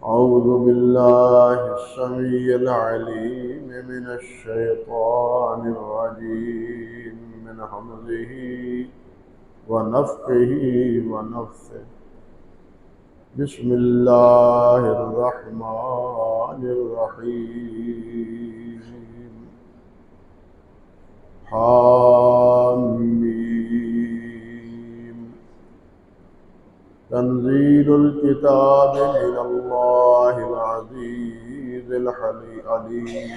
أعوذ بالله السميع العليم من الشيطان الرجيم من همزه ونفخه ونفثه بسم الله الرحمن الرحيم حامیم تنزيل الكتاب من الله العزيز العليم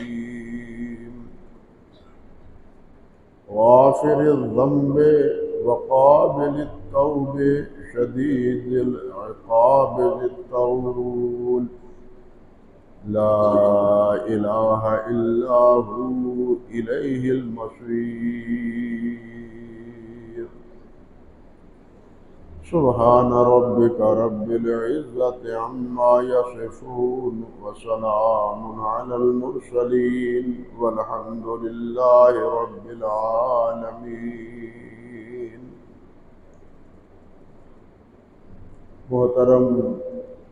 غافر الذنب وقابل التوب شديد العقاب ذي الطول لا إله إلا هو إليه المصير سبحان ربك رب العزة عما يصفون وسلام على المرسلين والحمد لله رب العالمين۔ محترم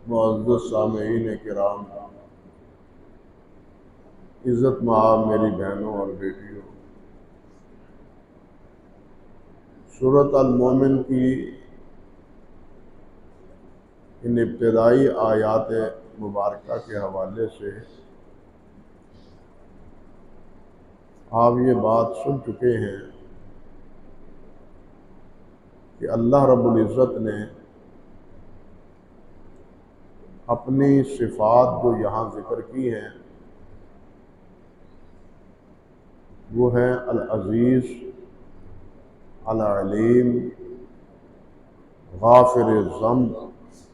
معزز سامعین کرام، عزت مآب میری بہنوں اور بیٹیوں، سورۃ المومن کی ان ابتدائی آیات مبارکہ کے حوالے سے آپ یہ بات سن چکے ہیں کہ اللہ رب العزت نے اپنی صفات جو یہاں ذکر کی ہیں وہ ہیں العزیز، العلیم، غافر الذنب،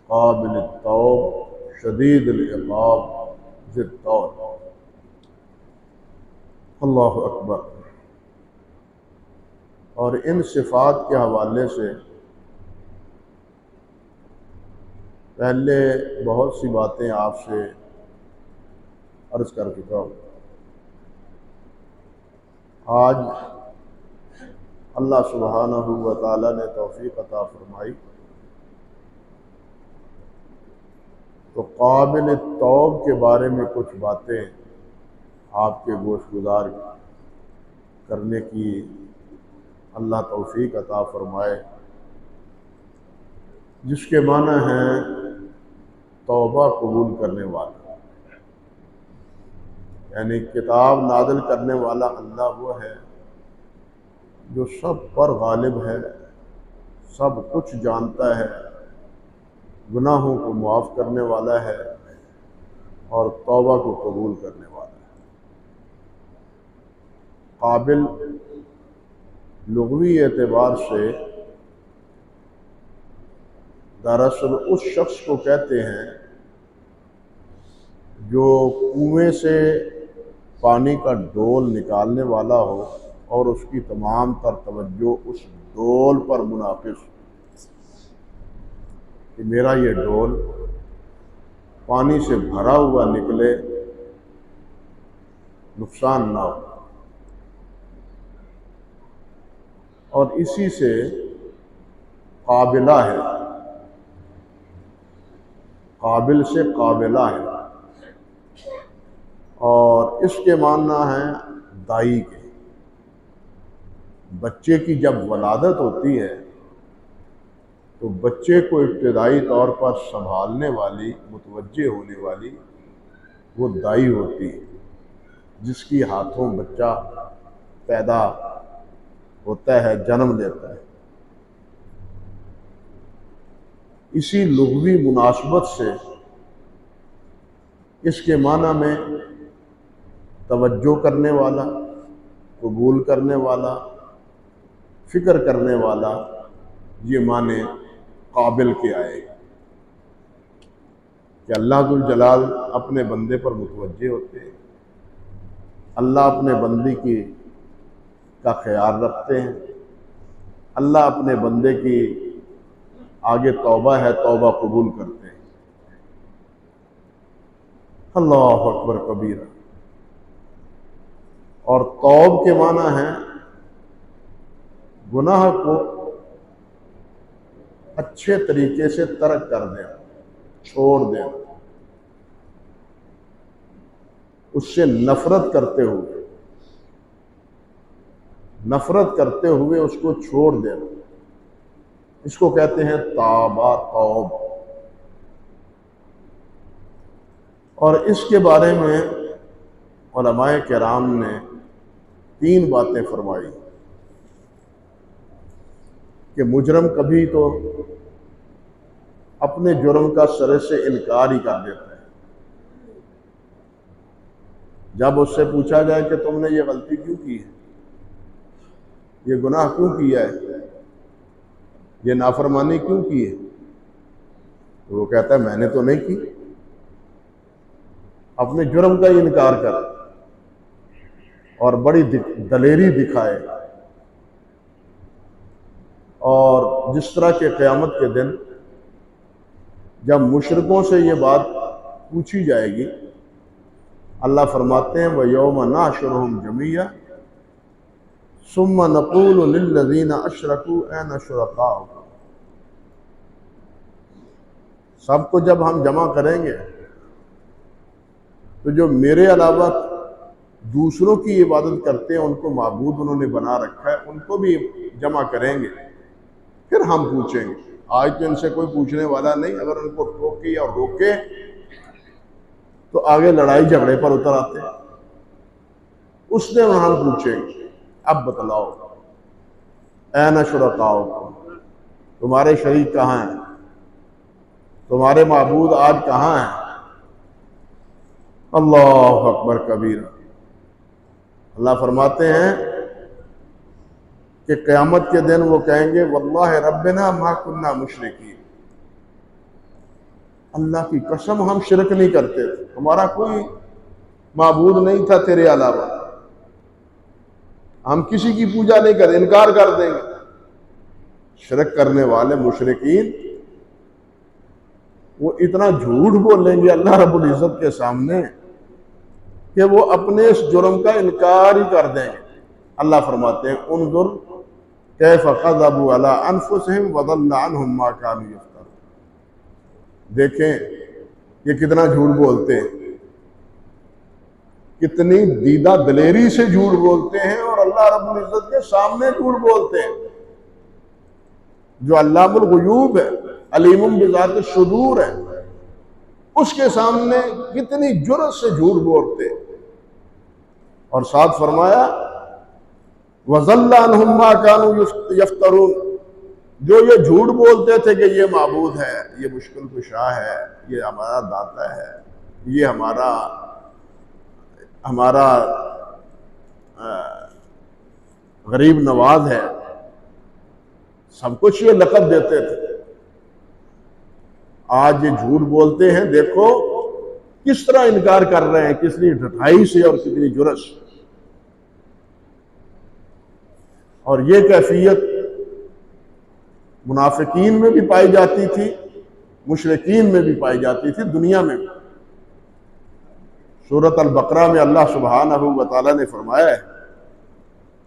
قابل التوب، شدید العقاب، ذی الطول۔ اللہ اکبر۔ اور ان صفات کے حوالے سے پہلے بہت سی باتیں آپ سے عرض کر چکا ہوں۔ آج اللہ سبحانہ و تعالی نے توفیق عطا فرمائی تو قابل التوب کے بارے میں کچھ باتیں آپ کے گوش گزار کرنے کی اللہ توفیق عطا فرمائے، جس کے معنی ہیں توبہ قبول کرنے والا، یعنی کتاب نازل کرنے والا اللہ وہ ہے جو سب پر غالب ہے، سب کچھ جانتا ہے، گناہوں کو معاف کرنے والا ہے اور توبہ کو قبول کرنے والا ہے۔ قابل لغوی اعتبار سے دراصل اس شخص کو کہتے ہیں جو کنویں سے پانی کا ڈول نکالنے والا ہو اور اس کی تمام تر توجہ اس ڈول پر منعکس کہ میرا یہ ڈول پانی سے بھرا ہوا نکلے، نقصان نہ ہو۔ اور اسی سے قابلہ ہے، قابل سے قابلہ ہے، اور اس کے معنی ہیں دائی کے۔ بچے کی جب ولادت ہوتی ہے تو بچے کو ابتدائی طور پر سنبھالنے والی، متوجہ ہونے والی وہ دائی ہوتی ہے، جس کی ہاتھوں بچہ پیدا ہوتا ہے، جنم لیتا ہے۔ اسی لغوی مناسبت سے اس کے معنی میں توجہ کرنے والا، قبول کرنے والا، فکر کرنے والا، یہ معنی قابل کے آئے گا کہ اللہ ذوالجلال اپنے بندے پر متوجہ ہوتے ہیں، اللہ اپنے بندے کا خیال رکھتے ہیں، اللہ اپنے بندے کی آگے توبہ ہے، توبہ قبول کرتے ہیں۔ اللہ اکبر کبیرہ۔ اور توب کے معنی ہیں گناہ کو اچھے طریقے سے ترک کر دینا، چھوڑ دینا۔ اس سے نفرت کرتے ہوئے اس کو چھوڑ دینا، اس کو کہتے ہیں تابا توب۔ اور اس کے بارے میں علماء کرام نے 3 باتیں فرمائی کہ مجرم کبھی تو اپنے جرم کا سرے سے انکار ہی کر دیتا ہے۔ جب اس سے پوچھا جائے کہ تم نے یہ غلطی کیوں کی ہے، یہ گناہ کیوں کیا ہے، یہ نافرمانی کیوں کی ہے، تو وہ کہتا ہے میں نے تو نہیں کی، اپنے جرم کا انکار کر اور بڑی دلیری دکھائے۔ اور جس طرح کہ قیامت کے دن جب مشرکوں سے یہ بات پوچھی جائے گی، اللہ فرماتے ہیں وَيَوْمَ نَحْشُرُهُمْ جَمِيعًا ثُمَّ نَقُولُ لِلَّذِينَ أَشْرَكُوا أَيْنَ شُرَكَاؤُكُمْ۔ سب کو جب ہم جمع کریں گے تو جو میرے علاوہ دوسروں کی عبادت کرتے ہیں، ان کو معبود انہوں نے بنا رکھا ہے، ان کو بھی جمع کریں گے، پھر ہم پوچھیں گے۔ آج تو ان سے کوئی پوچھنے والا نہیں، اگر ان کو ٹوکے اور روکے تو آگے لڑائی جھگڑے پر اتر آتے ہیں۔ اس دن ہم پوچھیں گے اب بتلاؤ این شرکاؤکم، تمہارے شریک کہاں ہیں، تمہارے معبود آج کہاں ہیں۔ اللہ اکبر کبیرہ۔ اللہ فرماتے ہیں کہ قیامت کے دن وہ کہیں گے واللہ ربنا ما کننا مشرکین، اللہ کی قسم ہم شرک نہیں کرتے تھے، ہمارا کوئی معبود نہیں تھا تیرے علاوہ، ہم کسی کی پوجا نہیں کرتے، انکار کر دیں گے۔ شرک کرنے والے مشرکین وہ اتنا جھوٹ بولیں گے اللہ رب العزت کے سامنے کہ وہ اپنے اس جرم کا انکار ہی کر دیں گے۔ اللہ فرماتے ہیں انظر کیف کذبوا علی انفسہم وضل عنہم ما کانوا یفترون، دیکھیں یہ کتنا جھوٹ بولتے ہیں، کتنی دیدہ دلیری سے جھوٹ بولتے ہیں، اور اللہ رب العزت کے سامنے جھوٹ بولتے ہیں۔ جو علام الغیوب ہے، علیم بذات الصدور ہے، اس کے سامنے کتنی جرأت سے جھوٹ بولتے ہیں۔ اور ساتھ فرمایا وَضَلَّ عَنْهُمْ مَا كَانُوا يَفْتَرُونَ، جو یہ جھوٹ بولتے تھے کہ یہ معبود ہے، یہ مشکل کشا ہے، یہ ہمارا داتا ہے، یہ ہمارا غریب نواز ہے، سب کچھ یہ لقب دیتے تھے، آج یہ جھوٹ بولتے ہیں، دیکھو کس طرح انکار کر رہے ہیں، کتنی ڈٹھائی سے اور کتنی جرأت سے۔ اور یہ کیفیت منافقین میں بھی پائی جاتی تھی، مشرکین میں بھی پائی جاتی تھی، دنیا میں بھی۔ سورۃ البقرہ میں اللہ سبحانہ وتعالی نے فرمایا ہے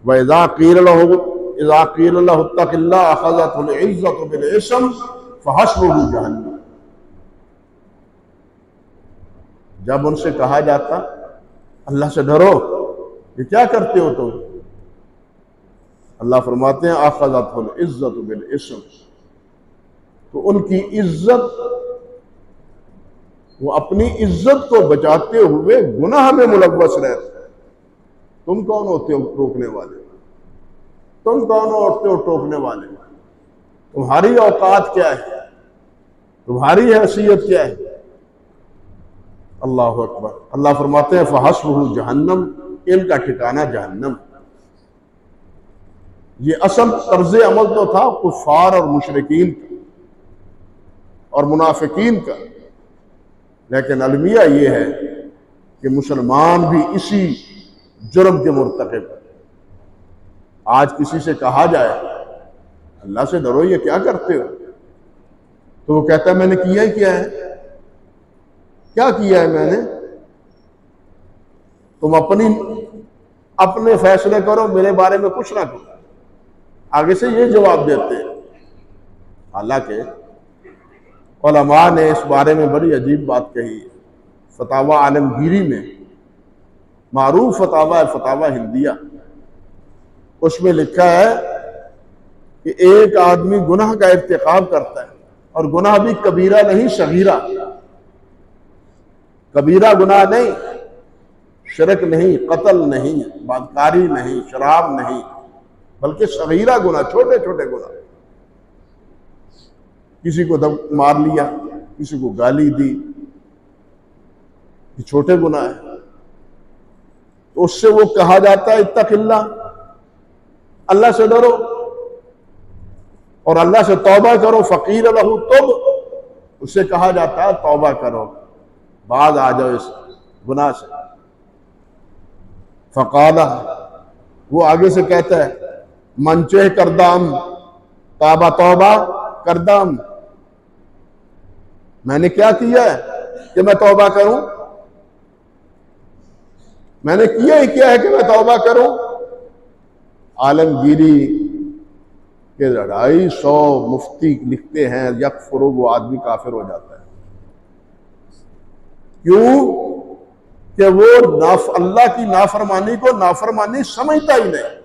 وَإِذَا قِيلَ لَهُ اتَّقِ اللَّهَ أَخَذَتْهُ الْعِزَّةُ بِالْإِثْمِ فَحَسْبُهُ جَهَنَّمُ، جب ان سے کہا جاتا اللہ سے ڈرو، یہ کیا کرتے ہو تم، اللہ فرماتے ہیں أَخَذَتْهُ الْعِزَّةُ بِالْإِثْمِ، تو ان کی عزت، وہ اپنی عزت کو بچاتے ہوئے گناہ میں ملوث رہتے۔ تم کون ہوتے ہو روکنے والے، تم کون ہوتے ہو ٹوکنے والے، تمہاری اوقات کیا ہے، تمہاری حیثیت کیا ہے۔ اللہ اکبر۔ اللہ فرماتے ہیں فَحَسْبُهُ جَهَنَّمُ، ان کا ٹھکانہ جہنم۔ یہ اصل طرز عمل تو تھا کفار اور مشرکین کا اور منافقین کا، لیکن المیہ یہ ہے کہ مسلمان بھی اسی جرم کے مرتکب ہے۔ آج کسی سے کہا جائے اللہ سے ڈرو، یہ کیا کرتے ہو، تو وہ کہتا ہے میں نے کیا ہی کیا ہے، کیا کیا ہے میں نے، تم اپنے فیصلے کرو، میرے بارے میں کچھ نہ کرو، آگے سے یہ جواب دیتے ہیں۔ حالانکہ علماء نے اس بارے میں بڑی عجیب بات کہی ہے، فتاوی عالمگیری میں معروف فتاوی ہے، فتاوی ہندیہ، اس میں لکھا ہے کہ ایک آدمی گناہ کا ارتکاب کرتا ہے، اور گناہ بھی کبیرہ نہیں، صغیرہ، کبیرہ گناہ نہیں، شرک نہیں، قتل نہیں، بدکاری نہیں، شراب نہیں، بلکہ صغیرہ گناہ، چھوٹے چھوٹے گناہ، کسی کو مار لیا، کسی کو گالی دی، یہ چھوٹے گناہ ہیں، تو اس سے وہ کہا جاتا ہے اتق اللہ، اللہ سے ڈرو اور اللہ سے توبہ کرو، فقیر لہ تب، اسے کہا جاتا ہے توبہ کرو، باز آ جاؤ اس گناہ سے۔ فقالہ، وہ آگے سے کہتا ہے منچے کردام توبہ توبہ کردام، میں نے کیا کیا ہے کہ میں توبہ کروں؟ میں نے کیا ہی کیا ہے کہ میں توبہ کروں؟ عالمگیری کہ 250 مفتی لکھتے ہیں یکفر، وہ آدمی کافر ہو جاتا ہے۔ کیوں؟ کہ وہ اللہ کی نافرمانی کو نافرمانی سمجھتا ہی نہیں،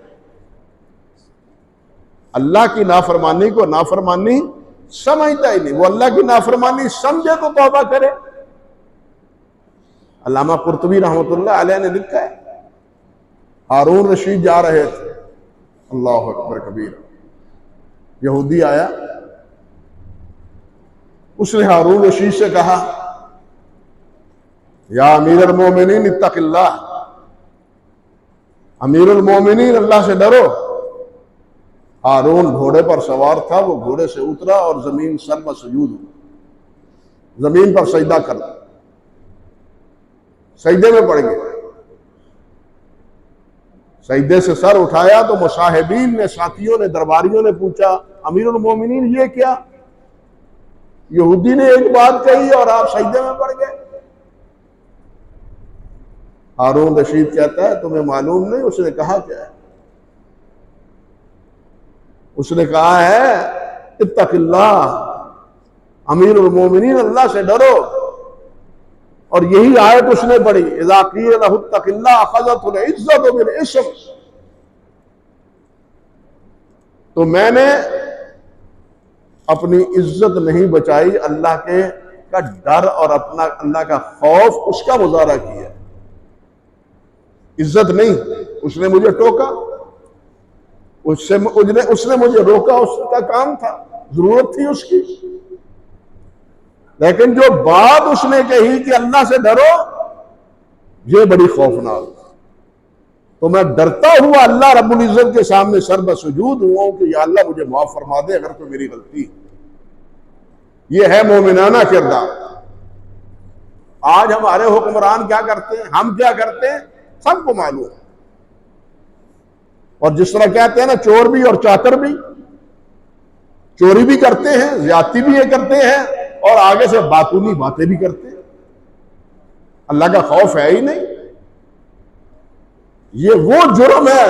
اللہ کی نافرمانی کو نافرمانی سمجھتا ہی نہیں، وہ اللہ کی نافرمانی سمجھے تو توبہ کرے۔ علامہ قرطبی رحمۃ اللہ علیہ نے لکھا ہے، ہارون رشید جا رہے تھے، اللہ اکبر کبیر، یہودی آیا، اس نے ہارون رشید سے کہا یا امیر المومنین اتق اللہ، امیر المومنین اللہ سے ڈرو۔ ہارون گھوڑے پر سوار تھا، وہ گھوڑے سے اترا اور زمین سر میں سجود ہوا، زمین پر سجدہ کر دیا، سجدے میں پڑ گئے، سجدے سے سر اٹھایا تو مصاحبین نے، ساتھیوں نے، درباریوں نے پوچھا امیر المومنین یہ کیا؟ یہودی نے ایک بات کہی اور آپ سجدے میں پڑ گئے۔ ہارون رشید کہتا ہے تمہیں معلوم نہیں اس نے کہا کیا ہے؟ اس نے کہا ہے اتق اللہ، امیر المومنین اللہ سے ڈرو، اور یہی آیت اس نے پڑھی اذا قیل لہ اتق اللہ اخذتہ العزۃ بالاسم۔ تو میں نے اپنی عزت نہیں بچائی، اللہ کے کا ڈر اور اپنا اللہ کا خوف اس کا مظاہرہ کیا، عزت نہیں۔ اس نے مجھے ٹوکا، اس نے مجھے روکا، اس کا کام تھا، ضرورت تھی اس کی، لیکن جو بات اس نے کہی کہ اللہ سے ڈرو، یہ بڑی خوفناک، تو میں ڈرتا ہوا اللہ رب العزت کے سامنے سر بسجود ہوا ہوں کہ یا اللہ مجھے معاف فرما دے اگر کوئی میری غلطی۔ یہ ہے مومنانہ کردار۔ آج ہمارے حکمران کیا کرتے ہیں، ہم کیا کرتے ہیں، سب کو معلوم ہے، اور جس طرح کہتے ہیں نا چور بھی اور چاتر بھی، چوری بھی کرتے ہیں، زیادتی بھی یہ کرتے ہیں، اور آگے سے باطنی باتیں بھی کرتے ہیں، اللہ کا خوف ہے ہی نہیں۔ یہ وہ جرم ہے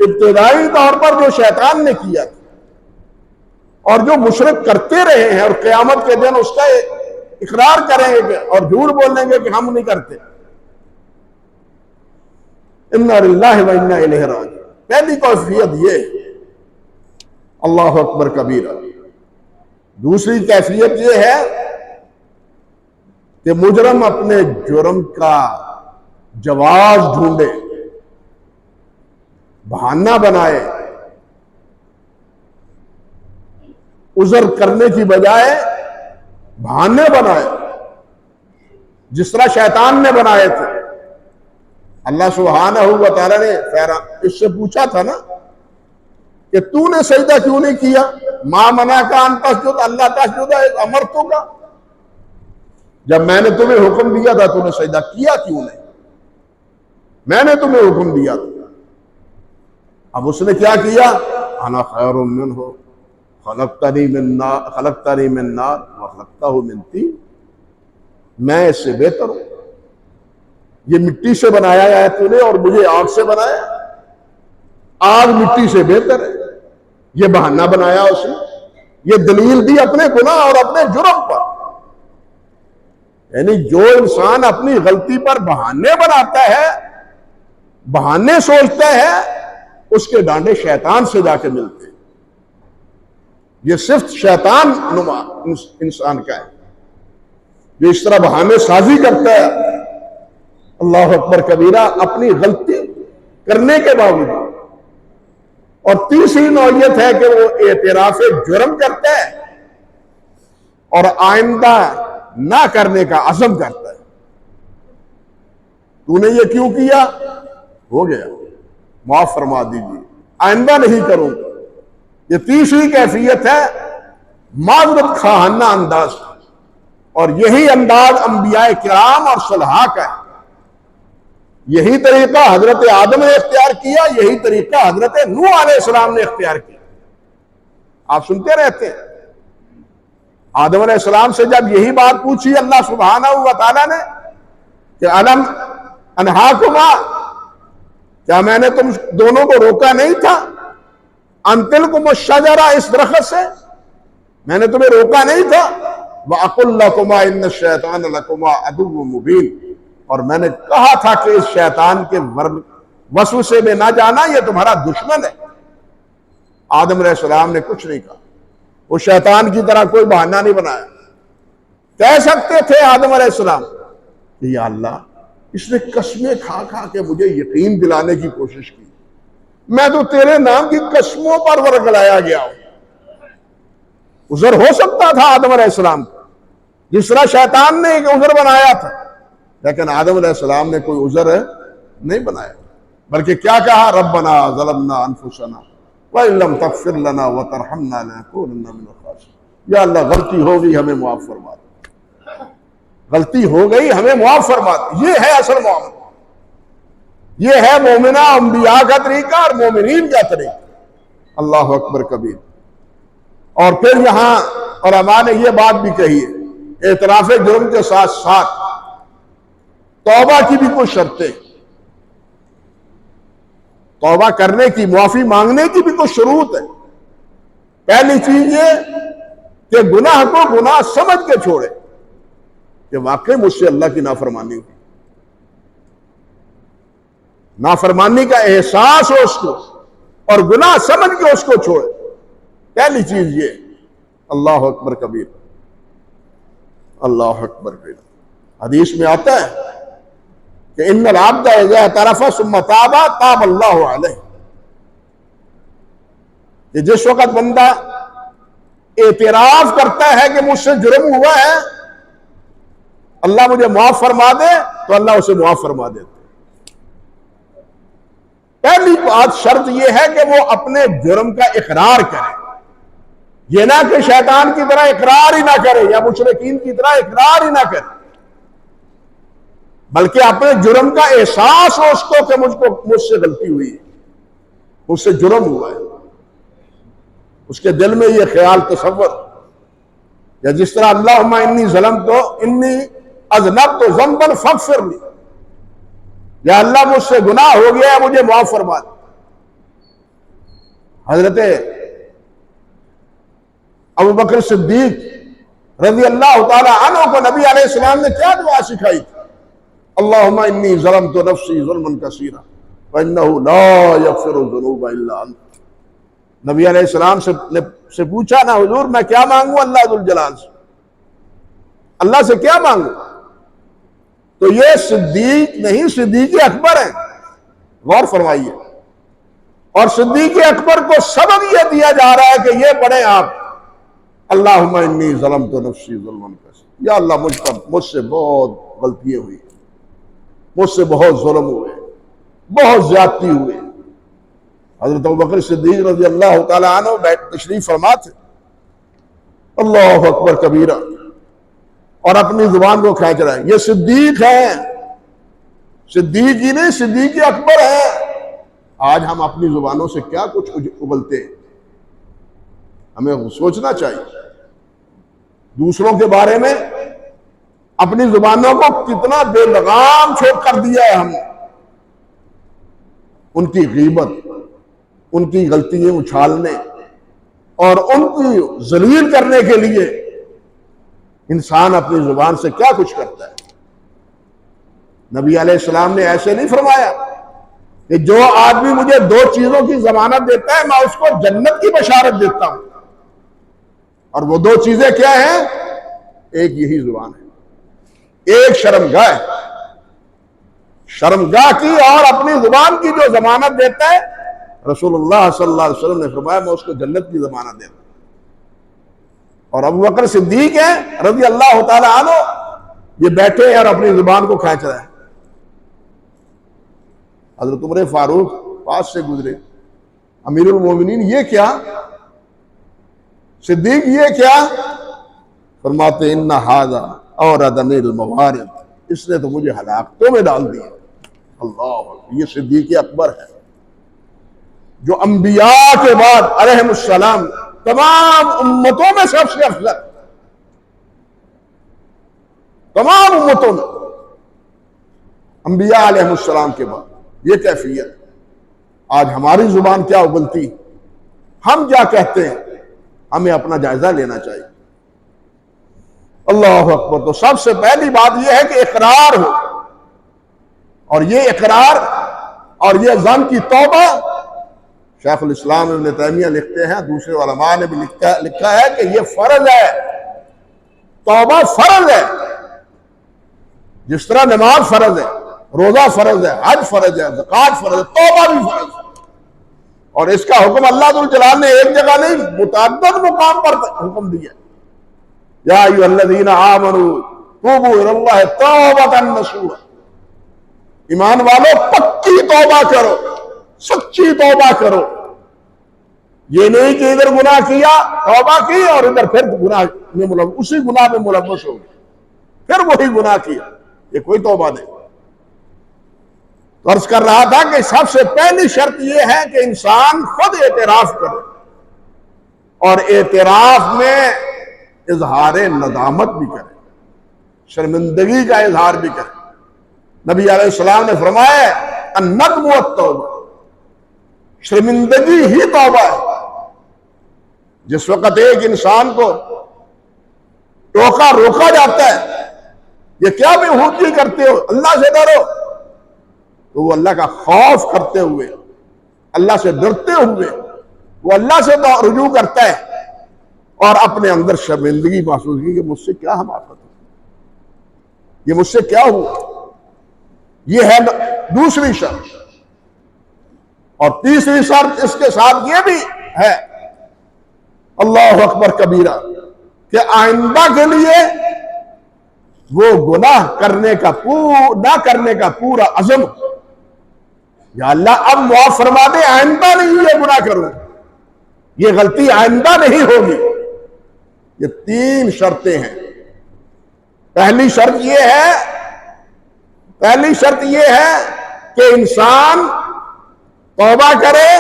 ابتدائی طور پر جو شیطان نے کیا تھا، اور جو مشرک کرتے رہے ہیں، اور قیامت کے دن اس کا اقرار کریں گے اور جھوٹ بولیں گے کہ ہم نہیں کرتے۔ انا للہ و انا الیہ راجعون۔ پہلی کیفیت یہ، اللہ اکبر کبیرہ۔ دوسری کیفیت یہ ہے کہ مجرم اپنے جرم کا جواز ڈھونڈے، بہانہ بنائے، عذر کرنے کی بجائے بہانے بنائے، جس طرح شیطان نے بنائے تھے۔ اللہ سبحانہ و تعالیٰ نے اس سے پوچھا تھا نا کہ تو نے سجدہ کیوں نہیں کیا؟ ما منعک ان تسجد اللہ تسجد امرتک، جب میں نے تمہیں حکم دیا تھا تو نے سجدہ کیا کیوں نہیں؟ میں نے تمہیں حکم دیا تھا۔ اب اس نے کیا کیا؟ انا خیر منہ خلقتنی من نار وخلقتہ من طین، میں اس سے بہتر ہوں، یہ مٹی سے بنایا ہے تو نے اور مجھے آگ سے بنایا، آگ مٹی سے بہتر ہے۔ یہ بہانہ بنایا اس نے، یہ دلیل دی اپنے گناہ اور اپنے جرم پر۔ یعنی جو انسان اپنی غلطی پر بہانے بناتا ہے، بہانے سوچتا ہے، اس کے ڈانڈے شیطان سے جا کے ملتے ہیں۔ یہ صرف شیطان نما انسان کا ہے جو اس طرح بہانے سازی کرتا ہے، اللہ اکبر کبیرہ، اپنی غلطی کرنے کے باوجود۔ اور تیسری نوعیت ہے کہ وہ اعتراف جرم کرتا ہے اور آئندہ نہ کرنے کا عزم کرتا ہے۔ تو نے یہ کیوں کیا؟ ہو گیا، معاف فرما دیجیے، آئندہ نہیں کروں گا۔ یہ تیسری کیفیت ہے معذرت خواہانہ انداز، اور یہی انداز انبیاء کرام اور صلحاء کا ہے۔ یہی طریقہ حضرت آدم نے اختیار کیا، یہی طریقہ حضرت نوح علیہ السلام نے اختیار کیا۔ آپ سنتے رہتے ہیں، آدم علیہ السلام سے جب یہی بات پوچھی اللہ سبحانہ و تعالیٰ نے کہ الم انہاکما، کیا میں نے تم دونوں کو روکا نہیں تھا؟ ان تلکما الشجرہ، اس درخت سے میں نے تمہیں روکا نہیں تھا؟ وَأَقُلْ لَكُمَا إِنَّ الشَّيْطَانَ لَكُمَا عَدُوٌّ مُبِينٌ، اور میں نے کہا تھا کہ اس شیطان کے وسوسے میں نہ جانا، یہ تمہارا دشمن ہے۔ آدم علیہ السلام نے کچھ نہیں کہا، وہ شیطان کی طرح کوئی بہانہ نہیں بنایا۔ کہہ سکتے تھے آدم علیہ السلام کہ یا اللہ، اس نے قسمیں کھا کھا کے مجھے یقین دلانے کی کوشش کی، میں تو تیرے نام کی قسموں پر ورگلایا گیا ہوں۔ عذر ہو سکتا تھا آدم علیہ السلام کو، جس طرح شیطان نے ایک عذر بنایا تھا، لیکن آدم علیہ السلام نے کوئی عذر نہیں بنایا، بلکہ کیا کہا؟ ربنا ظلمنا انفسنا وَإِن لَّمْ تَغْفِرْ لَنَا وَتَرْحَمْنَا لَنَكُونَنَّ مِنَ الْخَاسِرِينَ۔ یا اللہ، غلطی ہو گئی، ہمیں معاف فرما دے، غلطی ہو گئی، ہمیں معاف فرما دے۔ یہ ہے اصل معاملہ، یہ ہے مومنہ انبیاء کا طریقہ اور مومنین کا طریقہ۔ اللہ اکبر کبیر۔ اور پھر یہاں علماء نے یہ بات بھی کہی ہے، اعتراف جرم کے ساتھ ساتھ توبہ کی بھی کچھ شرطیں، توبہ کرنے کی، معافی مانگنے کی بھی کچھ شروط ہے۔ پہلی چیز یہ کہ گناہ کو گناہ سمجھ کے چھوڑے کہ واقعی مجھ سے اللہ کی نافرمانی ہوئی، نافرمانی کا احساس ہو اس کو، اور گناہ سمجھ کے اس کو چھوڑے۔ پہلی چیز یہ۔ اللہ اکبر کبیر، اللہ اکبر کبیر۔ حدیث میں آتا ہے کہ ان العبد اذا اعترف ثم تاب تاب اللہ علیہ، کہ جس وقت بندہ اعتراف کرتا ہے کہ مجھ سے جرم ہوا ہے، اللہ مجھے معاف فرما دے، تو اللہ اسے معاف فرما دیتا۔ پہلی بات، شرط یہ ہے کہ وہ اپنے جرم کا اقرار کرے، یہ نہ کہ شیطان کی طرح اقرار ہی نہ کرے یا مشرکین کی طرح اقرار ہی نہ کرے، بلکہ اپنے جرم کا احساس ہو اس کو کہ مجھ سے غلطی ہوئی ہے، مجھ سے جرم ہوا ہے۔ اس کے دل میں یہ خیال تصور، یا جس طرح اللہم انی ظلمت انی اذنبت ذنبا فاغفر لی، یا اللہ مجھ سے گناہ ہو گیا ہے، مجھے معاف فرما دے۔ حضرت ابو بکر صدیق رضی اللہ تعالی عنہ کو نبی علیہ السلام نے کیا دعا سکھائی تھی؟ اللہم انی ظلمت نفسی ظلما کثیرا فانہ لا یغفر الذنوب الا انت۔ نبی علیہ السلام سے پوچھا نا، حضور میں کیا مانگوں اللہ ذوالجلال سے، اللہ سے کیا مانگوں؟ تو یہ صدیق نہیں، صدیق اکبر ہیں، غور فرمائیے۔ اور صدیق اکبر کو سبق یہ دیا جا رہا ہے کہ یہ پڑھیں آپ، اللہم انی ظلمت نفسی ظلما کثیرا، یا اللہ مجھ سے بہت غلطیاں ہوئی، مجھ سے بہت ظلم ہوئے، بہت زیادتی ہوئے۔ حضرت ابوبکر صدیق رضی اللہ تعالی عنہ تشریف فرما تھے، اللہ اکبر کبیرہ، اور اپنی زبان کو کھینچ رہا ہے۔ یہ صدیق ہیں، صدیق ہی نہیں، صدیق اکبر ہیں۔ آج ہم اپنی زبانوں سے کیا کچھ اگلتے ہیں، ہمیں سوچنا چاہیے۔ دوسروں کے بارے میں اپنی زبانوں کو کتنا بے لگام چھوڑ کر دیا ہے ہم نے، ان کی غیبت، ان کی غلطیاں اچھالنے اور ان کی ذلیل کرنے کے لیے انسان اپنی زبان سے کیا کچھ کرتا ہے۔ نبی علیہ السلام نے ایسے نہیں فرمایا کہ جو آدمی مجھے 2 چیزوں کی ضمانت دیتا ہے میں اس کو جنت کی بشارت دیتا ہوں، اور وہ 2 چیزیں کیا ہیں؟ ایک یہی زبان ہے، ایک شرمگاہ ہے، شرمگاہ کی اور اپنی زبان کی جو ضمانت دیتا ہے، رسول اللہ صلی اللہ علیہ وسلم نے فرمایا میں اس کو جنت کی ضمانت دیتا ہوں۔ اور ابو بکر صدیق ہیں رضی اللہ تعالی عنہ، یہ بیٹھے ہیں اور اپنی زبان کو کھینچ رہے ہیں۔ حضرت عمر فاروق پاس سے گزرے، امیر المومنین یہ کیا؟ صدیق یہ کیا؟ فرماتے ان ھذا اوردنی الموارد، اس نے تو مجھے ہلاکتوں میں ڈال دیا۔ اللہ اکبر، یہ صدیق اکبر ہے جو انبیاء کے بعد علیہم السلام تمام امتوں میں سب سے افضل، تمام امتوں میں انبیاء علیہ السلام کے بعد یہ کیفیت۔ آج ہماری زبان کیا اگلتی، ہم کیا کہتے ہیں، ہمیں اپنا جائزہ لینا چاہیے۔ اللہ اکبر۔ تو سب سے پہلی بات یہ ہے کہ اقرار ہو، اور یہ اقرار اور یہ ذنب کی توبہ، شیخ الاسلام ابن تیمیہ لکھتے ہیں، دوسرے علماء نے بھی لکھا ہے کہ یہ فرض ہے، توبہ فرض ہے، جس طرح نماز فرض ہے، روزہ فرض ہے، حج فرض ہے، زکوٰۃ فرض ہے، توبہ بھی فرض ہے۔ اور اس کا حکم اللہ ذوالجلال نے ایک جگہ نہیں متعدد مقام پر حکم دیا، یا ایھا الذین آمنوا توبوا الی اللہ توبۃ نصوحا، ایمان والو پکی توبہ کرو، سچی توبہ کرو۔ یہ نہیں کہ ادھر گناہ کیا توبہ کی اور ادھر پھر گناہ میں ملوث، اسی گناہ میں ملوث ہو گئے، پھر وہی گناہ کیا، یہ کوئی توبہ نہیں۔ تو عرض کر رہا تھا کہ سب سے پہلی شرط یہ ہے کہ انسان خود اعتراف کرے، اور اعتراف میں اظہار ندامت بھی کرے، شرمندگی کا اظہار بھی کرے۔ نبی علیہ السلام نے فرمایا الندم والتوبہ، شرمندگی ہی توبہ ہے۔ جس وقت ایک انسان کو ٹوکا روکا جاتا ہے، یہ کیا بےہودگی کرتے ہو، اللہ سے ڈرو، تو وہ اللہ کا خوف کرتے ہوئے، اللہ سے ڈرتے ہوئے وہ اللہ سے رجوع کرتا ہے، اور اپنے اندر شرمندگی محسوس کی کہ مجھ سے کیا حماقت ہو، یہ مجھ سے کیا ہوا۔ یہ ہے دوسری شرط۔ اور تیسری شرط اس کے ساتھ یہ بھی ہے، اللہ اکبر کبیرہ، کہ آئندہ کے لیے وہ گناہ نہ کرنے کا پورا عزم، یا اللہ اب معاف فرما دے، آئندہ نہیں یہ گناہ کروں، یہ غلطی آئندہ نہیں ہوگی۔ یہ 3 شرطیں ہیں۔ پہلی شرط یہ ہے کہ انسان توبہ کرے،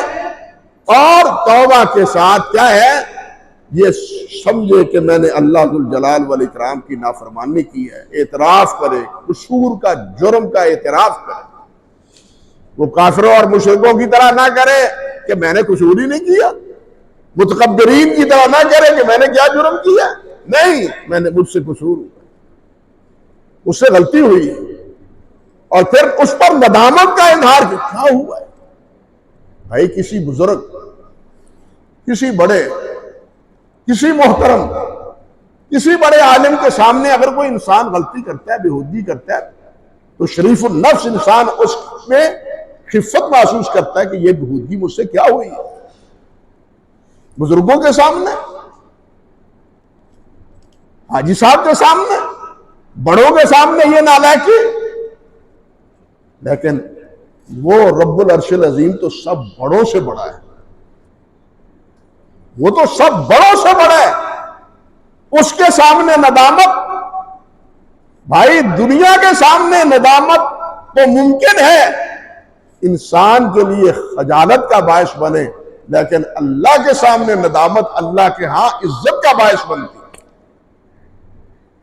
اور توبہ کے ساتھ کیا ہے، یہ سمجھے کہ میں نے اللہ ذوالجلال والاکرام کی نافرمانی کی ہے، اعتراف کرے، قصور کا، جرم کا اعتراف کرے۔ وہ کافروں اور مشرکوں کی طرح نہ کرے کہ میں نے قصور ہی نہیں کیا، متکبرین کی طرح نہ کرے کہ میں نے کیا جرم کیا، نہیں، مجھ سے قصور ہوا، مجھ سے غلطی ہوئی ہے، اور پھر اس پر ندامت کا اظہار کیا ہوا ہے۔ بھائی کسی بزرگ، کسی بڑے، کسی محترم، کسی بڑے عالم کے سامنے اگر کوئی انسان غلطی کرتا ہے، بےہودگی کرتا ہے، تو شریف النفس انسان اس میں خفت محسوس کرتا ہے کہ یہ بےہودگی مجھ سے کیا ہوئی ہے۔ بزرگوں کے سامنے، حاجی صاحب کے سامنے، بڑوں کے سامنے یہ نالائکی، لیکن وہ رب العرش العظیم تو سب بڑوں سے بڑا ہے، وہ تو سب بڑوں سے بڑا ہے، اس کے سامنے ندامت، بھائی دنیا کے سامنے ندامت تو ممکن ہے انسان کے لیے خجالت کا باعث بنے، لیکن اللہ کے سامنے ندامت اللہ کے ہاں عزت کا باعث بنتی ہے۔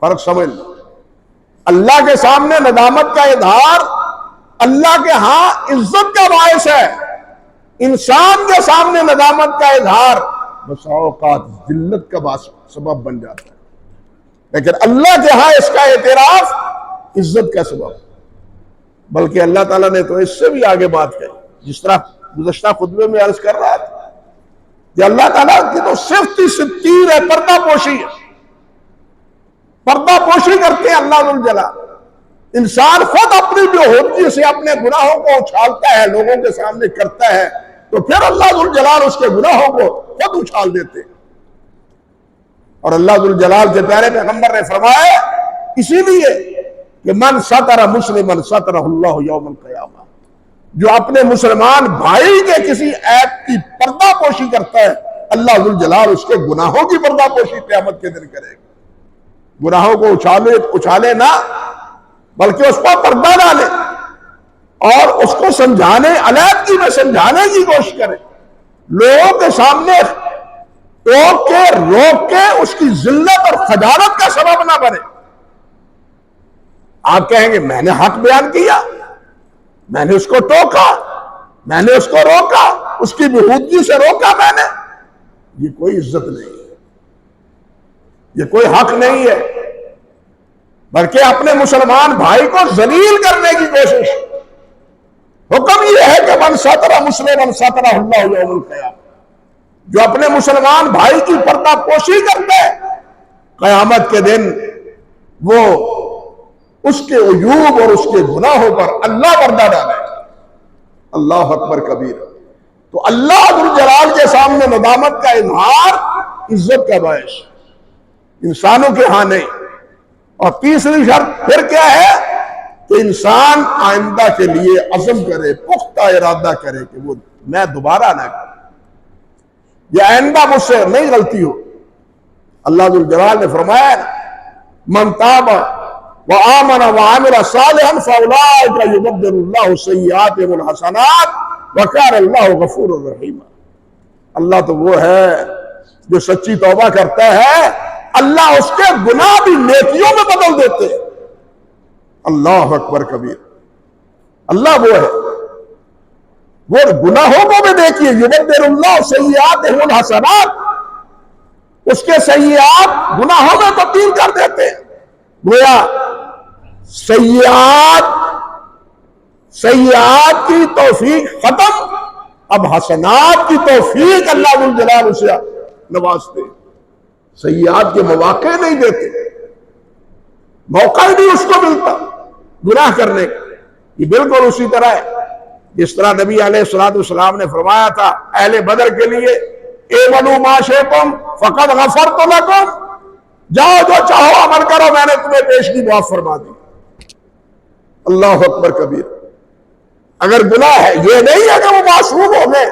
فرق سمجھ لو، اللہ کے سامنے ندامت کا اظہار اللہ کے ہاں عزت کا باعث ہے، انسان کے سامنے ندامت کا اظہار بسا اوقات ذلت کا سبب بن جاتا ہے۔ لیکن اللہ کے ہاں اس کا اعتراف عزت کا سبب، بلکہ اللہ تعالیٰ نے تو اس سے بھی آگے بات کہی، جس طرح گزشتہ خطبے میں عرض کر رہا تھا کہ اللہ تعالیٰ کی تو صفت ہی ستیر ہے، پردہ پوشی ہے، پردہ پوشی کرتے ہیں اللہ ذو الجلال۔ انسان خود اپنی جو ہوتی سے اپنے گناہوں کو اچھالتا ہے، لوگوں کے سامنے کرتا ہے، تو پھر اللہ ذو الجلال اس کے گناہوں کو خود اچھال دیتے ہیں۔ اور اللہ ذو الجلال کے پیارے پیغمبر نے فرمایا اسی لیے کہ من ستر مسلما سترہ اللہ یوم القیامہ، جو اپنے مسلمان بھائی کے کسی عیب کی پردہ پوشی کرتا ہے، اللہ ذو الجلال اس کے گناہوں کی پردہ پوشی قیامت کے دن کرے گا۔ گناہوں کو اچھالے نہ، بلکہ اس پر پردہ ڈالے اور اس کو سمجھانے، علیحدگی میں سمجھانے کی کوشش کرے، لوگوں کے سامنے ٹوک کے روک کے اس کی ذلت اور خجالت کا سبب نہ بنے۔ آپ کہیں گے میں نے حق بیان کیا، میں نے اس کو ٹوکا، میں نے اس کو روکا، اس کی بہودگی سے روکا میں نے، یہ کوئی عزت نہیں ہے، یہ کوئی حق نہیں ہے، بلکہ اپنے مسلمان بھائی کو ذلیل کرنے کی کوشش۔ حکم یہ ہے کہ من ستر مسلما سترہ اللہ یوم القیامہ، جو اپنے مسلمان بھائی کی پردہ پوشی کرتا ہے، قیامت کے دن وہ اس کے عیوب اور اس کے گناہوں پر اللہ پردہ ڈالے۔ اللہ اکبر کبیر۔ تو اللہ ذو الجلال کے سامنے ندامت کا اظہار عزت کا باعث، انسانوں کے ہاں نہیں۔ اور تیسری شرط پھر کیا ہے کہ انسان آئندہ کے لیے عزم کرے، پختہ ارادہ کرے کہ وہ میں دوبارہ نہ کروں، یہ آئندہ مجھ سے نہیں غلطی ہو۔ اللہ ذو الجلال نے فرمایا من تاب وآمن وعمل صالحا فاولئک یبدل اللہ سیئاتہم الحسنات وکان اللہ غفور الرحیم۔ اللہ تو وہ ہے جو سچی توبہ کرتا ہے، اللہ اس کے گناہ بھی نیکیوں میں بدل دیتے ہیں۔ اللہ اکبر کبیر۔ اللہ وہ ہے، وہ گناہوں کو بھی دیکھیے، یبدل اللہ سیئاتہم الحسنات، اس کے سیئات گناہوں میں تبدیل کر دیتے ہیں۔ گویا سیئات کی توفیق ختم، اب حسنات کی توفیق اللہ ذو الجلال اسے نوازتے، سیئات کے مواقع نہیں دیتے، موقع ہی نہیں اس کو ملتا گناہ کرنے کا۔ یہ بالکل اسی طرح ہے جس طرح نبی علیہ السلام نے فرمایا تھا اہل بدر کے لیے اعملوا ما شئتم فقد غفرت لکم، جاؤ جو چاہو عمل کرو، میں نے تمہیں پیشگی معاف فرما دی۔ اللہ اکبر کبیر۔ اگر گناہ ہے، یہ نہیں ہے کہ وہ معصوم ہو گئے،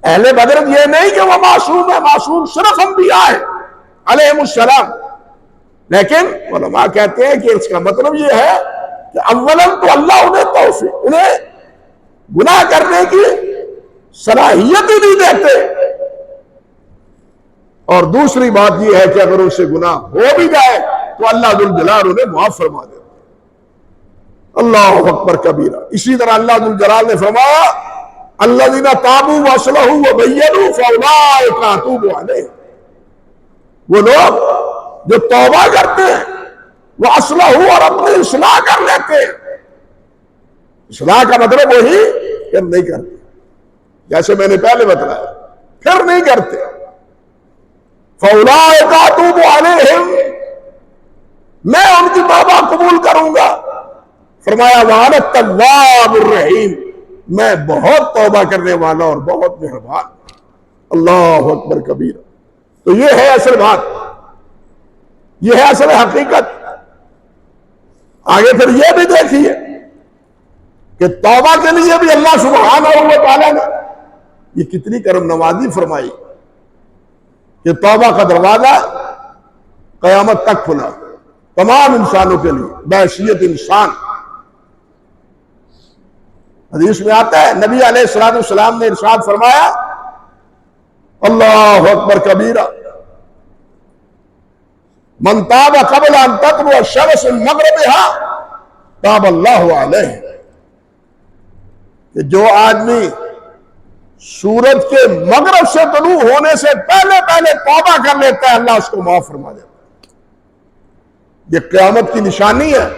اہل بدر یہ نہیں کہ وہ معصوم ہے، معصوم صرف انبیاء ہیں علیہم السلام، لیکن علماء کہتے ہیں کہ اس کا مطلب یہ ہے کہ اولاً تو اللہ انہیں گناہ کرنے کی صلاحیت ہی نہیں دیتے، اور دوسری بات یہ ہے کہ اگر ان سے گناہ ہو بھی جائے تو اللہ ذو الجلال انہیں معاف فرما دیتے۔ اللہ اکبر کبیرہ۔ اسی طرح اللہ ذو الجلال نے فرمایا الذین تابوا واصلحوا وبینوا فاولئک اتوب علیہم، وہ لوگ جو توبہ کرتے ہیں، وہ اصلحوا اور اپنی اصلاح کر لیتے ہیں۔ اصلاح کا مطلب وہی پھر نہیں کرتے، جیسے میں نے پہلے بتایا، پھر نہیں کرتے۔ فاولئک اتوب علیہم، میں ان کی توبہ قبول کروں گا۔ فرمایا وانا التواب الرحیم، میں بہت توبہ کرنے والا اور بہت مہربان۔ اللہ اکبر کبیر۔ تو یہ ہے اصل بات، یہ ہے اصل حقیقت۔ آگے پھر یہ بھی دیکھیے کہ توبہ کے لیے بھی اللہ سبحانہ و تعالیٰ نے یہ کتنی کرم نوازی فرمائی کہ توبہ کا دروازہ قیامت تک کھلا تمام انسانوں کے لیے بحیثیت انسان۔ حدیث میں آتا ہے نبی علیہ السلام نے ارشاد فرمایا اللہ اکبر کبیرہ من تاب قبل ان تطلع الشمس من مغربها تاب اللہ علیہ، کہ جو آدمی سورج کے مغرب سے طلوع ہونے سے پہلے توبہ کر لیتا ہے اللہ اس کو معاف فرما دیتا ہے۔ یہ قیامت کی نشانی ہے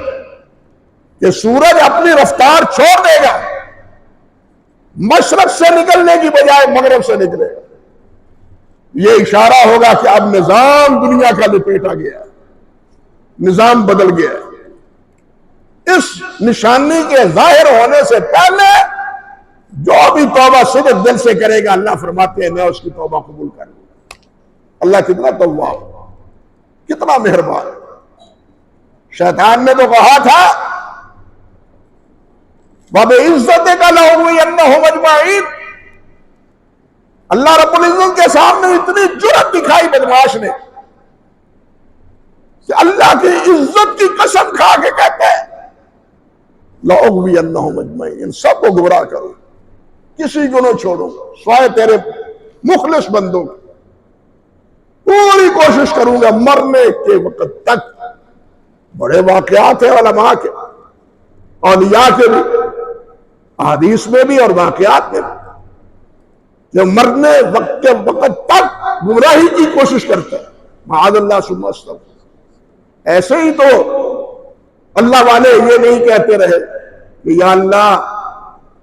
کہ سورج اپنی رفتار چھوڑ دے گا، مشرق سے نکلنے کی بجائے مغرب سے نکلے گا۔ یہ اشارہ ہوگا کہ اب نظام دنیا کا لپیٹا گیا، نظام بدل گیا۔ اس نشانی کے ظاہر ہونے سے پہلے جو بھی توبہ صدق دل سے کرے گا، اللہ فرماتے ہیں میں اس کی توبہ قبول کروں گا۔ اللہ کتنا تواب، کتنا مہربان۔ شیطان نے تو کہا تھا وَبِعِزَّتِكَ لَأُغْوِيَنَّهُمْ أَجْمَعِينَ، اللہ رب العزت کے سامنے اتنی جرأت دکھائی بدماش نے کہ اللہ کی عزت کی قسم کھا کے کہتے ہیں لَأُغْوِيَنَّهُمْ أَجْمَعِينَ، ان سب کو گمراہ کروں، کسی کو نہ چھوڑوں سوائے تیرے مخلص بندوں کی۔ پوری کوشش کروں گا مرنے کے وقت تک۔ بڑے واقعات ہیں علماء کے، اولیاء کے بھی، احادیث میں بھی اور واقعات میں بھی، جو مرنے وقت کے وقت تک گمراہی کی کوشش کرتے ہیں۔ معاذ اللہ ثم استغفر۔ ایسے ہی تو اللہ والے یہ نہیں کہتے رہے کہ یا اللہ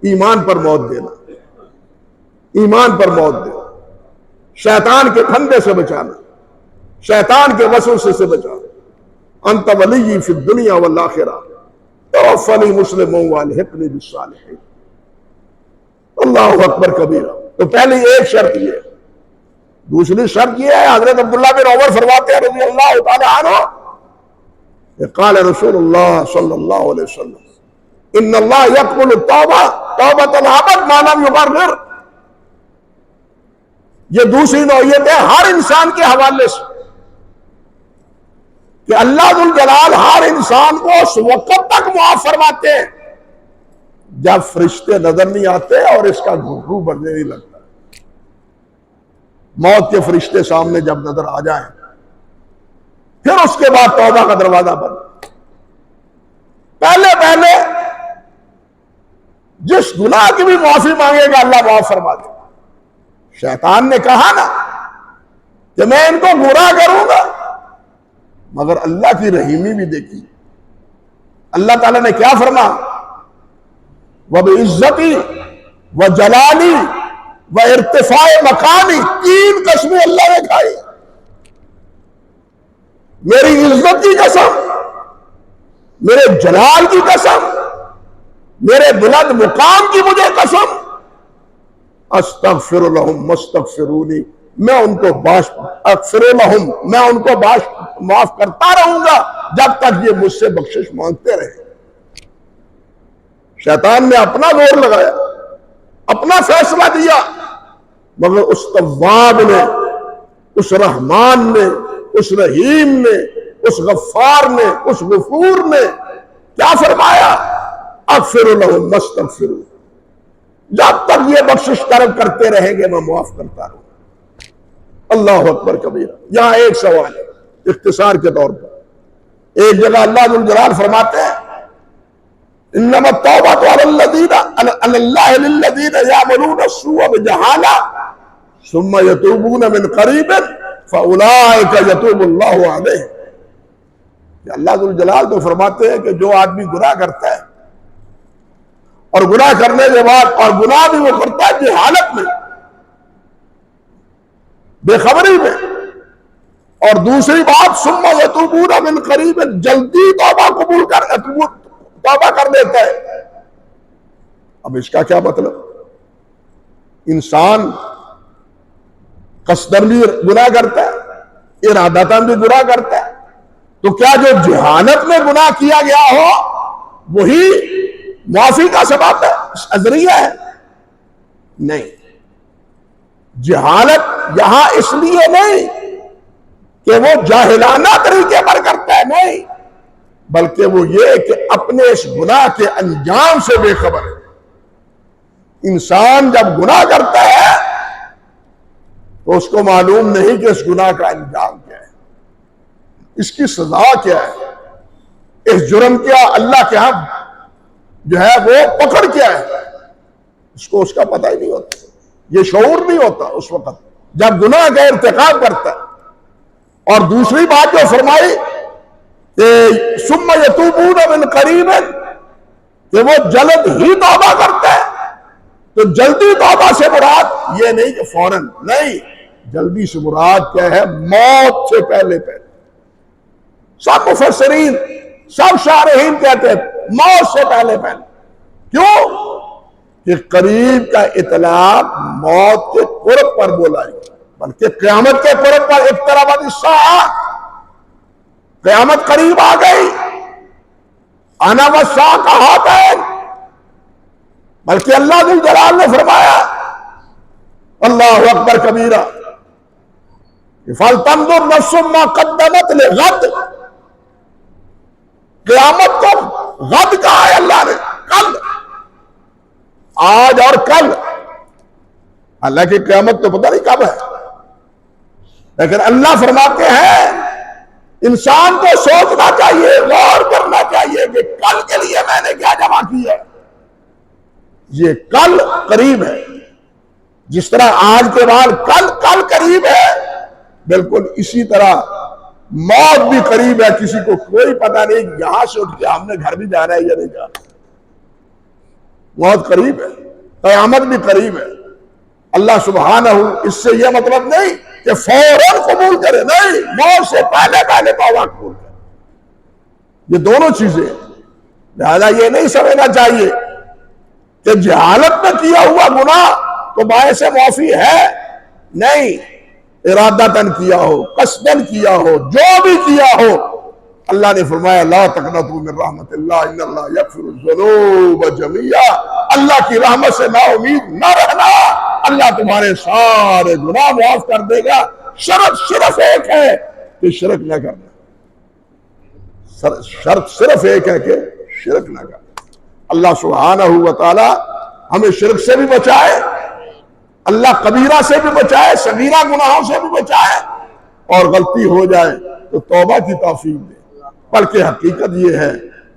ایمان پر موت دینا، ایمان پر موت دینا، شیطان کے پھندے سے بچانا، شیطان کے وسوسے سے بچانا۔ انت ولی فی الدنیا والآخرہ توفنی مسلما والحقنی بالصالحین۔ اللہ اکبر کبیرہ۔ تو پہلی ایک شرط یہ ہے۔ دوسری شرط یہ ہے، حضرت عبداللہ بن عمر فرماتے ہیں رضی اللہ تعالی عنہ کہ قال رسول اللہ صلی اللہ علیہ وسلم ان اللہ یقبل التوبہ توبۃ العبد ما لم یغرر۔ یہ دوسری نوعیت ہے ہر انسان کے حوالے سے کہ اللہ ذو الجلال ہر انسان کو اس وقت تک معاف فرماتے ہیں جب فرشتے نظر نہیں آتے اور اس کا گھرو بڑھنے نہیں لگتا۔ موت کے فرشتے سامنے جب نظر آ جائیں پھر اس کے بعد توبہ کا دروازہ بند۔ پہلے جس گناہ کی بھی معافی مانگے گا اللہ معاف فرما دے۔ شیطان نے کہا نا کہ میں ان کو گمراہ کروں گا، مگر اللہ کی رحیمی بھی دیکھی۔ اللہ تعالیٰ نے کیا فرما وَبِعِزَّتِي وَجَلَالِي وَارْتِفَاعِ مَقَامِي، تین قسمیں اللہ نے کھائی۔ میری عزت کی قسم، میرے جلال کی قسم، میرے بلند مقام کی مجھے قسم، استغفر لہم مستغفرونی، میں ان کو اغفر لہم، میں ان کو معاف کرتا رہوں گا جب تک یہ مجھ سے بخشش مانگتے رہے۔ شیطان نے اپنا زور لگایا، اپنا فیصلہ دیا، مگر اس تواب نے، اس رحمان نے، اس رحیم نے، اس غفار نے، اس غفور نے کیا فرمایا اغفر لہم مستغفرون، جب تک یہ بخشش طلب کرتے رہیں گے میں معاف کرتا رہوں۔ اللہ اکبر کبیرہ۔ یہاں ایک سوال ہے اختصار کے طور پر۔ ایک جگہ اللہ ذو الجلال فرماتے ہیں انما التوبۃ علی اللہ للذین یعملون السوء بجہالہ ثم یتوبون من قریب فاولئک یتوب اللہ علیہم۔ کہ اللہ ذو الجلال تو فرماتے ہیں کہ جو آدمی گناہ کرتا ہے اور گناہ کرنے کے بعد، اور گناہ بھی وہ کرتا ہے جہالت میں، بے خبری میں، اور دوسری بات ثم یتوبون من قریب، جلدی توبہ کر لیتا ہے۔ اب اس کا کیا مطلب؟ انسان قصدن بھی گناہ کرتا ہے، ارادتاً بھی گناہ کرتا ہے، تو کیا جو جہالت میں گناہ کیا گیا ہو وہی معافی کا سبب ہے، ذریعہ ہے؟ نہیں، جہالت یہاں اس لیے نہیں کہ وہ جاہلانہ طریقے پر کرتا ہے، نہیں، بلکہ وہ یہ کہ اپنے اس گناہ کے انجام سے بے خبر ہے۔ انسان جب گناہ کرتا ہے تو اس کو معلوم نہیں کہ اس گناہ کا انجام کیا ہے، اس کی سزا کیا ہے، اس جرم کیا اللہ کے ہاں جو ہے وہ پکڑ کیا ہے، اس کو اس کا پتہ ہی نہیں ہوتا، یہ شعور نہیں ہوتا اس وقت جب گناہ کا ارتکاب کرتا ہے۔ اور دوسری بات جو فرمائی کہ ثم یتوبون من قریب، کہ وہ جلد ہی توبہ کرتے ہیں۔ تو جلدی توبہ سے مراد یہ نہیں کہ فوراً، نہیں، جلدی سے مراد کیا ہے؟ موت سے پہلے پہلے۔ سب مفسرین، سب شارحین کہتے ہیں موت سے پہلے پہلے۔ کیوں؟ کہ قریب کا اطلاق موت کے قرب پر بولا ہے، بلکہ قیامت کے قرب پر اقتربت الساعہ، قیامت قریب آ گئی، انا والساعہ کہاتین، بلکہ اللہ ذو الجلال نے فرمایا اللہ اکبر کبیرہ، فَلْتَنْظُرْ نَفْسٌ مَا قَدَّمَتْ لِغَدٍ، قیامت کو غد کہا ہے اللہ نے، کل، آج اور کل۔ حالانکہ قیامت تو پتہ نہیں کب ہے، لیکن اللہ فرماتے ہیں انسان کو سوچنا چاہیے، غور کرنا چاہیے کہ کل کے لیے میں نے کیا جمع کیا ہے۔ یہ کل قریب ہے، جس طرح آج کے بعد کل قریب ہے، بالکل اسی طرح موت بھی قریب ہے۔ کسی کو کوئی پتہ نہیں یہاں سے اٹھ کے ہم نے گھر بھی جانا ہے یا نہیں جانا۔ موت قریب ہے، قیامت بھی قریب ہے۔ اللہ سبحانہ اس سے یہ مطلب نہیں کہ فوراً قبول کرے، نہیں، موت سے پہلے پہلے توبہ قبول کرے۔ یہ دونوں چیزیں، لہذا یہ نہیں سمجھنا چاہیے کہ جہالت میں کیا ہوا گناہ تو باعث معافی ہے، نہیں، ارادتاً کیا ہو، قصداً کیا ہو، جو بھی کیا ہو، اللہ نے فرمایا لا تقنطوا من رحمت اللہ ان اللہ یغفر الذنوب جميعا، اللہ کی رحمت سے نا امید نہ رہنا، اللہ تمہارے سارے گناہ معاف کر دے گا۔ شرط صرف ایک ہے کہ شرک نہ کرنا، شرط صرف ایک ہے کہ شرک نہ کرنا۔ اللہ سبحانہ وتعالی ہمیں شرک سے بھی بچائے، اللہ کبیرہ سے بھی بچائے، صغیرہ گناہوں سے بھی بچائے، اور غلطی ہو جائے تو توبہ کی توفیق دے۔ بلکہ حقیقت یہ ہے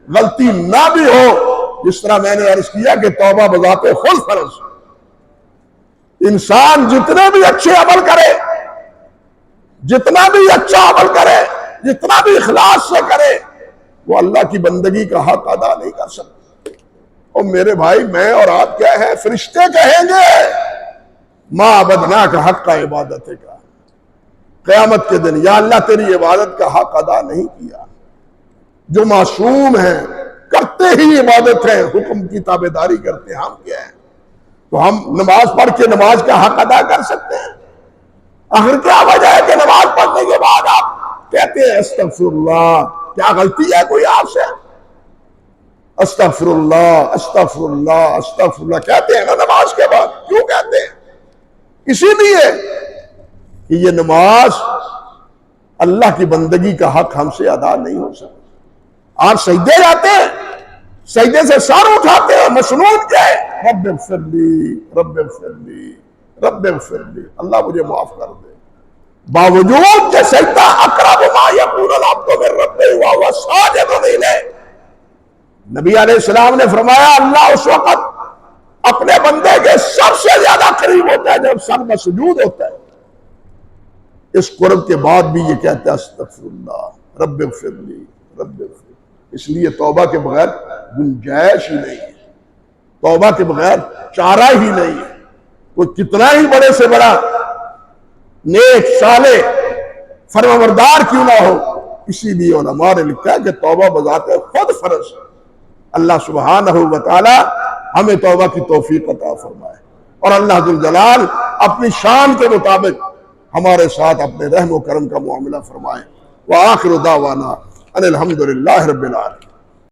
غلطی نہ بھی ہو، جس طرح میں نے عرض کیا کہ توبہ بذات خود فرض، انسان جتنے بھی اچھے عمل کرے، جتنا بھی اچھا عمل کرے، جتنا بھی اخلاص سے کرے، وہ اللہ کی بندگی کا حق ادا نہیں کر سکتے۔ اور میرے بھائی، میں اور آپ کیا ہے؟ فرشتے کہیں گے ما عبدناک حق عبادت کا، قیامت کے دن یا اللہ تیری عبادت کا حق ادا نہیں کیا۔ جو معصوم ہیں کرتے ہی عبادت ہے، حکم کی تابعداری کرتے ہیں، ہم کیا ہیں؟ تو ہم نماز پڑھ کے نماز کا حق ادا کر سکتے ہیں؟ آخر کیا وجہ ہے کہ نماز پڑھنے کے بعد آپ کہتے ہیں استغفر اللہ؟ کیا غلطی ہے کوئی آپ سے؟ استغفر اللہ استغفر اللہ استغفر اللہ کہتے ہیں نا نماز کے بعد، کیوں کہتے ہیں؟ اسی لیے کہ یہ نماز اللہ کی بندگی کا حق ہم سے ادا نہیں ہو سکتا۔ آپ سجدے جاتے ہیں، سجدے سے سر اٹھاتے ہیں، مسنون جائے رب اغفر لی رب اغفر لی رب اغفر لی، اللہ مجھے معاف کر دے، باوجود کہ سجدہ اقرب ما یکون العبد من ربہ وہو ساجد الیہ۔ نبی علیہ السلام نے فرمایا اللہ اس وقت اپنے بندے کے سب سے زیادہ قریب ہوتا ہے جب سر میں سجود ہوتا ہے۔ اس قرب کے بعد بھی یہ کہتا ہے استغفر اللہ رب اغفر لی رب اغفر۔ اس لیے توبہ کے بغیر گنجائش ہی نہیں ہے، توبہ کے بغیر چارہ ہی نہیں ہے۔ وہ کتنا ہی بڑے سے بڑا نیک صالح فرمانبردار کیوں نہ ہو، اسی لیے علماء نے لکھا ہے کہ توبہ بذات خود فرض ہے۔ اللہ سبحانہ وتعالی ہمیں توبہ کی توفیق عطا فرمائے، اور اللہ ذو الجلال اپنی شان کے مطابق ہمارے ساتھ اپنے رحم و کرم کا معاملہ فرمائے۔ وآخر دعوانا ان الحمدللہ رب العالمین۔